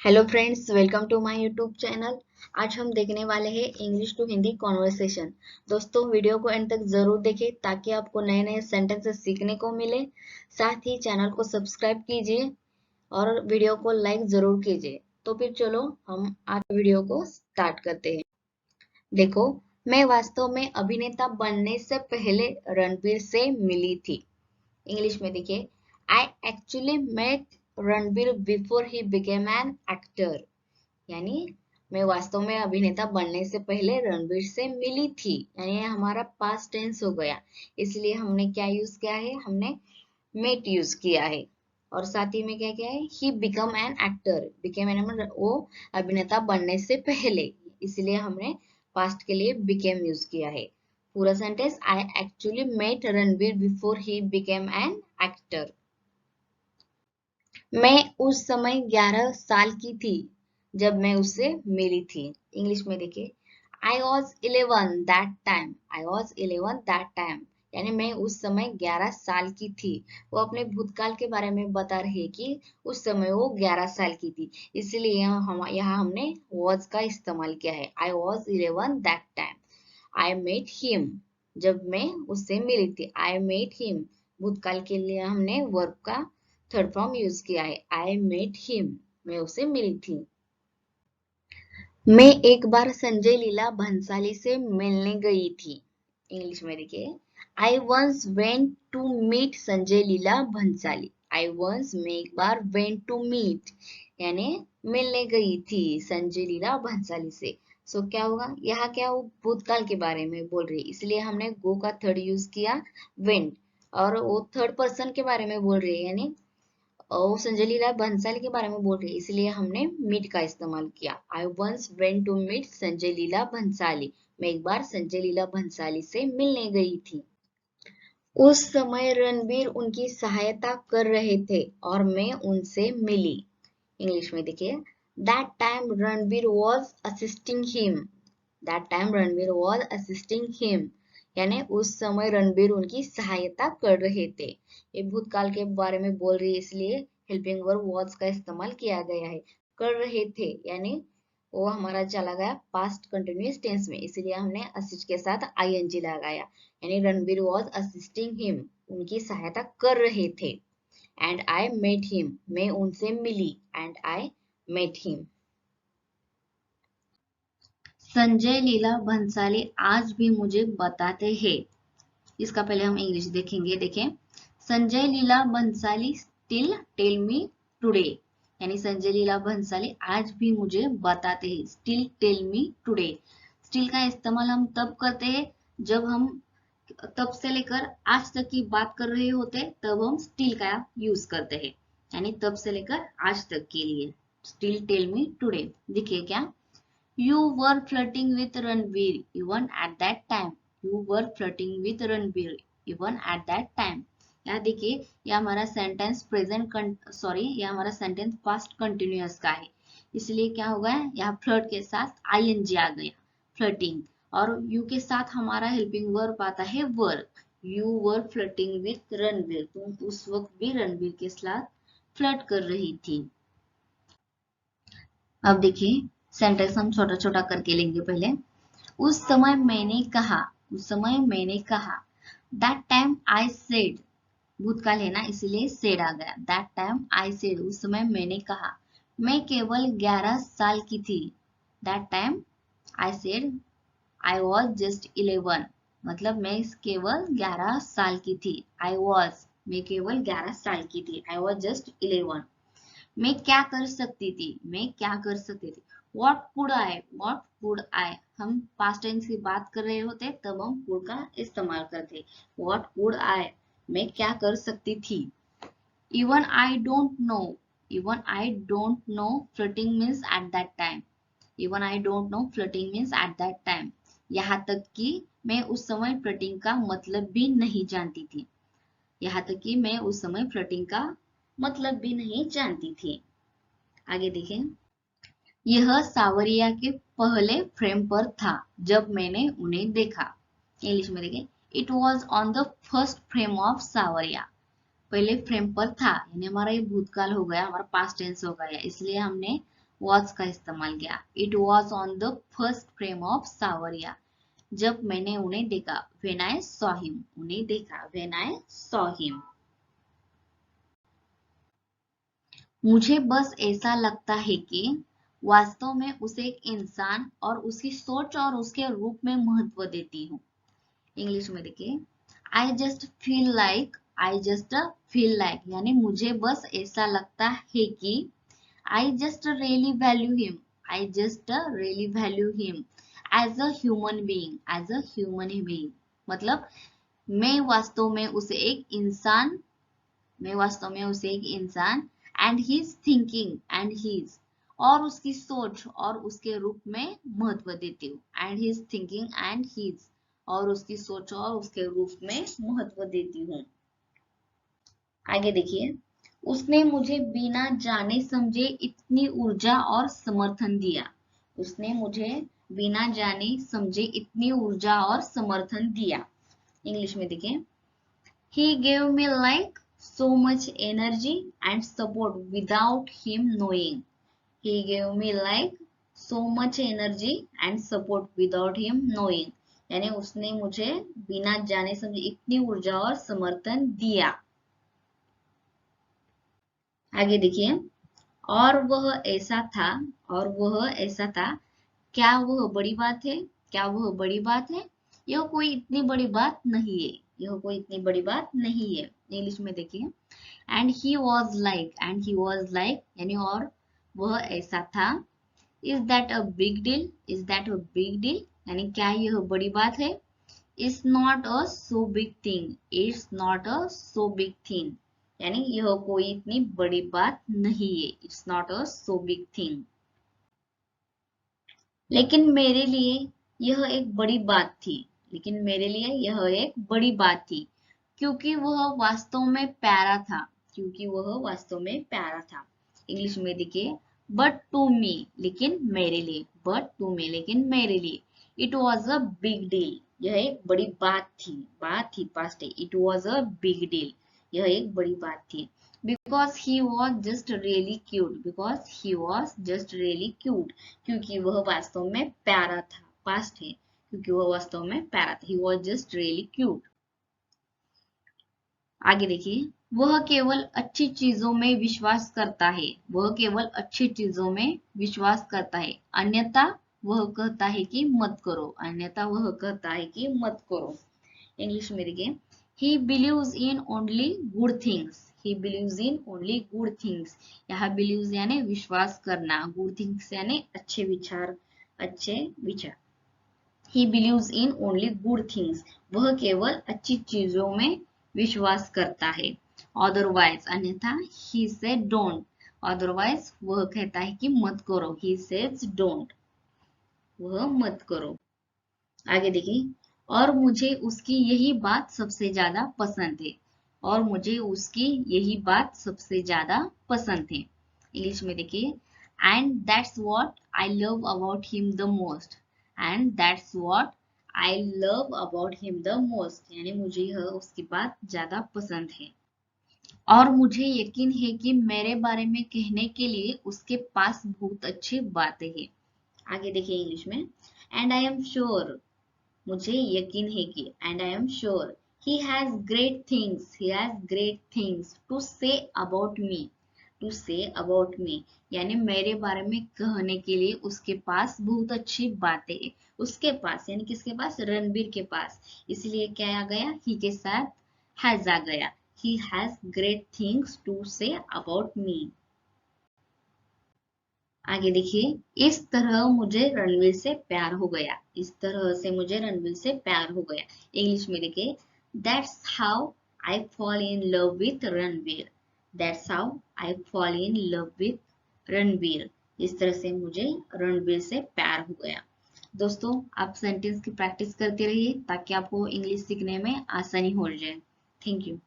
Hello friends, welcome to my YouTube channel. आज हम देखने वाले हैं इंग्लिश टू हिंदी कॉन्वर्सेशन। दोस्तों, वीडियो को एंड तक जरूर देखें ताकि आपको नए नए सेंटेंसेस सीखने को मिले। साथ ही चैनल को सब्सक्राइब कीजिए और वीडियो को लाइक जरूर कीजिए। तो फिर चलो हम आज वीडियो को स्टार्ट करते हैं। देखो, मैं वास्तव में अभिनेता बनने से पहले रणबीर से मिली थी। इंग्लिश में देखिए, I actually met Ranbir before he became an actor. यानी मैं वास्तव में अभिनेता बनने से पहले रणबीर से मिली थी। यानी हमारा पास्ट टेंस हो गया, इसलिए हमने क्या यूज किया है, हमने मेट यूज किया है। और साथ ही में क्या क्या है, he become an actor. Became an मतलब वो अभिनेता बनने से पहले, इसलिए हमने पास्ट के लिए बिकेम यूज किया है। पूरा sentence, I actually met Ranbir before he became an actor. मैं उस समय 11 साल की थी जब मैं उससे मिली थी। इंग्लिश में देखिए, आई was 11 that time. I was 11 that time, यानी मैं उस समय 11 साल की थी। वो अपने भूतकाल के बारे में बता रही है कि उस समय वो 11 साल की थी, इसलिए यहाँ हमने वॉज का इस्तेमाल किया है। I was 11 that time. I met him, जब मैं उससे मिली थी। आई मेट हिम, भूतकाल के लिए हमने वर्ब का थर्ड फॉर्म यूज किया है। आई मेट हिम, मैं उसे मिली थी। मैं एक बार संजय लीला भंसाली से मिलने गई थी। इंग्लिश में देखिए, I once went to meet Sanjay Leela Bhansali. I once, मैं एक बार, वेंट टू मीट यानी मिलने गई थी संजय लीला भंसाली से। सो क्या होगा, यहाँ क्या वो भूतकाल के बारे में बोल रही है, इसलिए हमने गो का थर्ड यूज किया, वेंट। और वो थर्ड पर्सन के बारे में बोल रही है, यानी और संजय लीला भंसाली के बारे में बोल रही है, इसलिए हमने मीट का इस्तेमाल किया। I once went to meet Sanjay Leela Bhansali. मैं एक बार संजय लीला भंसाली से मिलने गई थी। उस समय रणबीर उनकी सहायता कर रहे थे और मैं उनसे मिली। इंग्लिश में देखिए, that time Ranbir was assisting him. That time Ranbir was assisting him, यानी उस समय रणबीर उनकी सहायता कर रहे थे। ये भूतकाल के बारे में बोल रही है, इसलिए हेल्पिंग वर्ब वॉज का इस्तेमाल किया गया है। कर रहे थे यानी वो हमारा चला गया पास्ट कंटिन्यूअस टेंस में, इसलिए हमने असिस्ट के साथ आईएनजी लगाया। यानी रणबीर वॉज असिस्टिंग हिम, उनकी सहायता कर रहे थे। एंड आई मेट हिम, मैं उनसे मिली। And I met him. Sanjay Leela Bhansali आज भी मुझे बताते हैं। इसका पहले हम इंग्लिश देखेंगे। देखें, Sanjay Leela Bhansali still tell me today. यानी संजय लीला भंसाली आज भी मुझे बताते हैं। Still tell me today, still का इस्तेमाल हम तब करते हैं जब हम तब से लेकर आज तक की बात कर रहे होते, तब हम स्टिल का यूज करते हैं। यानी तब से लेकर आज तक के लिए स्टिल टेल मी टुडे। देखिए क्या, you were flirting with Ranveer even at that time. You were flirting with Ranveer even at that time. यहाँ देखिए, यह हमारा सेंटेंस प्रेजेंट सॉरी यह हमारा सेंटेंस पास्ट कंटिन्यूअस का है, इसलिए क्या होगा, यहाँ फ्लर्ट के साथ आईएनजी आ गया, फ्लर्टिंग। और यू के साथ हमारा हेल्पिंग वर्ब आता है were. You were flirting with Ranveer, तुम उस वक्त भी रणवीर के साथ फ्लर्ट कर रही थी। अब देखिए, सेंटेंस हम छोटा छोटा करके लेंगे पहले। उस समय मैंने कहा, उस समय मैंने कहा। दैट टाइम आई सेड, भूतकाल है ना इसलिए सेड आ गया। दैट टाइम आई सेड, उस समय मैंने कहा। मैं केवल 11 साल की थी। That time I said I was just 11, मतलब मैं केवल 11 साल की थी। आई वॉज, मैं केवल 11 साल की थी। I was just 11। मैं क्या कर सकती थी, मैं क्या कर सकती थी। What could I, what could I, हम पास्ट टेंस की बात कर रहे होते तब हम कुड का इस्तेमाल करते। वॉट कुड आई, मैं क्या कर सकती थी। Even I don't know, even I don't know flirting means at that time. Even I don't know flirting means at that time, यहाँ तक कि मैं उस समय फ्लर्टिंग का मतलब भी नहीं जानती थी। यहाँ तक कि मैं उस समय फ्लर्टिंग का मतलब भी नहीं जानती थी। आगे देखें, यह सावरिया के पहले फ्रेम पर था जब मैंने उन्हें देखा। इंग्लिश में देखें, it was on the first frame of सावरिया। पहले फ्रेम पर था, यानी हमारा ये भूतकाल हो गया, हमारा पास्ट टेंस हो गया, इसलिए हमने वॉज का इस्तेमाल किया। It was on the first frame of सावरिया, जब मैंने उन्हें देखा। व्हेन आई सॉ हिम, उन्हें देखा। When I saw him. मुझे बस ऐसा लगता है कि वास्तव में उसे एक इंसान और उसकी सोच और उसके रूप में महत्व देती हूँ। इंग्लिश में देखिए, आई जस्ट फील लाइक, यानी मुझे बस ऐसा लगता है कि I just really value him, I just really value him as a human being, as a human being. मतलब मैं वास्तव में उसे एक इंसान मैं वास्तव में उसे एक इंसान and his thinking and his, और उसकी सोच और उसके रूप में महत्व देती हूँ। And his thinking and his, और उसकी सोच और उसके रूप में महत्व देती हूँ। आगे देखिए, उसने मुझे बिना जाने समझे इतनी ऊर्जा और समर्थन दिया। उसने मुझे बिना जाने समझे इतनी ऊर्जा और समर्थन दिया। इंग्लिश में देखिए, he gave me like so much energy and support without him knowing. He gave me like so much energy and support without him knowing. यानी उसने मुझे बिना जाने समझे इतनी ऊर्जा और समर्थन दिया। आगे देखिए, और वह ऐसा था, और वह ऐसा था, क्या वह बड़ी बात है? क्या वह बड़ी बात है? यह कोई इतनी बड़ी बात नहीं है। यह कोई इतनी बड़ी बात नहीं है। इंग्लिश में देखिए, एंड ही वॉज लाइक यानी और वह ऐसा था। Is that a big deal? Is that a big deal, यानी क्या यह बड़ी बात है? It's not a so big thing, it's not a so big thing, यानी यह कोई इतनी बड़ी बात नहीं है। It's not a so big thing. लेकिन मेरे लिए यह एक बड़ी बात थी। लेकिन मेरे लिए यह एक बड़ी बात थी, क्योंकि वह वास्तव में प्यारा था। क्योंकि वह वास्तव में प्यारा था। इंग्लिश में देखिए, बट टू मी, लेकिन मेरे लिए। बट टू मी, लेकिन मेरे लिए। It was a big deal, यह एक बड़ी बात थी। बात थी पास्ट है। It was a big deal, यह एक बड़ी बात थी। Because he was just really cute, because he was just really cute, क्योंकि वह वास्तव में प्यारा था। पास्ट है, क्योंकि वह वास्तव में प्यारा था। He was just really cute. आगे देखिए, वह केवल अच्छी चीजों में विश्वास करता है। वह केवल अच्छी चीजों में विश्वास करता है, अन्यथा वह कहता है कि मत करो। अन्यथा वह कहता है कि मत करो। इंग्लिश में देखिए, he believes in only good things. he believes in only good things. यहाँ believes यानी विश्वास करना, good things यानी अच्छे विचार, अच्छे विचार। he believes in only good things. वह केवल अच्छी चीजों में विश्वास करता है। otherwise अन्यथा he said don't. otherwise वह कहता है कि मत करो। he says don't. वह मत करो। आगे देखिए, और मुझे उसकी यही बात सबसे ज्यादा पसंद है। और मुझे उसकी यही बात सबसे ज्यादा पसंद है। इंग्लिश में देखिए, and that's what I love about him the most. And that's what I love about him the most, यानी मुझे यह उसकी बात ज्यादा पसंद है। और मुझे यकीन है कि मेरे बारे में कहने के लिए उसके पास बहुत अच्छी बातें हैं। आगे देखिए इंग्लिश में, एंड आई एम श्योर, मुझे यकीन है कि, and I am sure he has great things, he has great things to say about me, to say about me, यानी मेरे बारे में कहने के लिए उसके पास बहुत अच्छी बातें हैं। उसके पास यानी किसके पास? रणबीर के पास। इसलिए क्या आ गया? ही के साथ हैज आ गया। He has great things to say about me. आगे देखिए, इस तरह मुझे रणवीर से प्यार हो गया। इस तरह से मुझे रणवीर से प्यार हो गया। इंग्लिश में देखिए, that's how I fall in love with Ranveer. That's how I fall in love with Ranveer. इस तरह से मुझे रणवीर से प्यार हो गया। दोस्तों, आप सेंटेंस की प्रैक्टिस करते रहिए ताकि आपको इंग्लिश सीखने में आसानी हो जाए। Thank you.